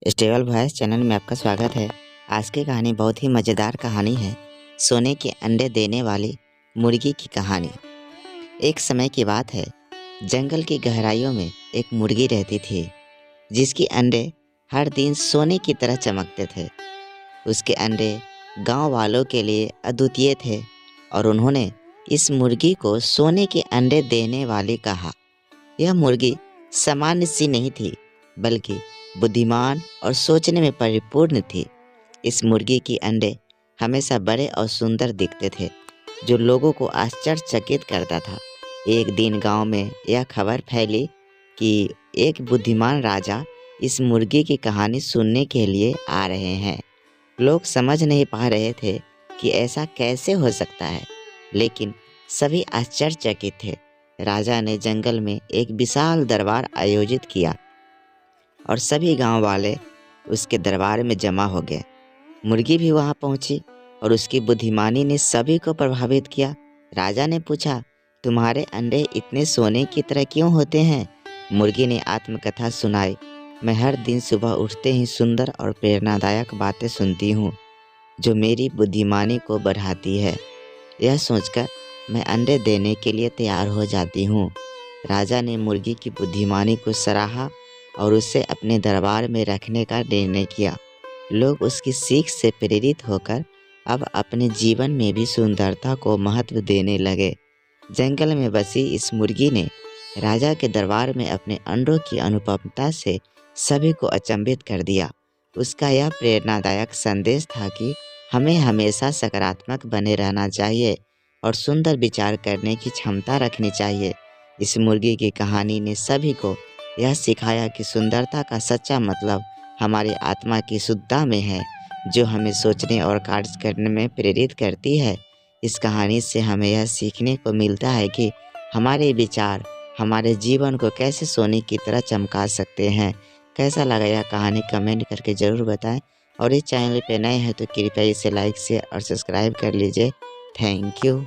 Stable voice channel में आपका स्वागत है। आज की कहानी बहुत ही मज़ेदार कहानी है। सोने के अंडे देने वाली मुर्गी की कहानी। एक समय की बात है, जंगल की गहराइयों में एक मुर्गी रहती थी, जिसके अंडे हर दिन सोने की तरह चमकते थे। उसके अंडे गांव वालों के लिए अद्वितीय थे और उन्होंने इस मुर्गी को सोने के अंडे देने वाली कहा। यह मुर्गी सामान्य सी नहीं थी, बल्कि बुद्धिमान और सोचने में परिपूर्ण थी। इस मुर्गी के अंडे हमेशा बड़े और सुंदर दिखते थे, जो लोगों को आश्चर्यचकित करता था। एक दिन गांव में यह खबर फैली कि एक बुद्धिमान राजा इस मुर्गी की कहानी सुनने के लिए आ रहे हैं। लोग समझ नहीं पा रहे थे कि ऐसा कैसे हो सकता है, लेकिन सभी आश्चर्यचकित थे। राजा ने जंगल में एक विशाल दरबार आयोजित किया और सभी गांव वाले उसके दरबार में जमा हो गए। मुर्गी भी वहां पहुंची और उसकी बुद्धिमानी ने सभी को प्रभावित किया। राजा ने पूछा, तुम्हारे अंडे इतने सोने की तरह क्यों होते हैं? मुर्गी ने आत्मकथा सुनाई। मैं हर दिन सुबह उठते ही सुंदर और प्रेरणादायक बातें सुनती हूँ, जो मेरी बुद्धिमानी को बढ़ाती है। यह सोचकर मैं अंडे देने के लिए तैयार हो जाती हूँ। राजा ने मुर्गी की बुद्धिमानी को सराहा और उसे अपने दरबार में रखने का निर्णय किया। लोग उसकी सीख से प्रेरित होकर अब अपने जीवन में भी सुंदरता को महत्व देने लगे। जंगल में बसी इस मुर्गी ने राजा के दरबार में अपने अंडों की अनुपमता से सभी को अचंभित कर दिया। उसका यह प्रेरणादायक संदेश था कि हमें हमेशा सकारात्मक बने रहना चाहिए और सुंदर विचार करने की क्षमता रखनी चाहिए। इस मुर्गी की कहानी ने सभी को यह सिखाया कि सुंदरता का सच्चा मतलब हमारी आत्मा की शुद्धता में है, जो हमें सोचने और कार्य करने में प्रेरित करती है। इस कहानी से हमें यह सीखने को मिलता है कि हमारे विचार हमारे जीवन को कैसे सोने की तरह चमका सकते हैं। कैसा लगा यह कहानी कमेंट करके ज़रूर बताएं और इस चैनल पे नए हैं तो कृपया इसे लाइक शेयर और सब्सक्राइब कर लीजिए। Thank you.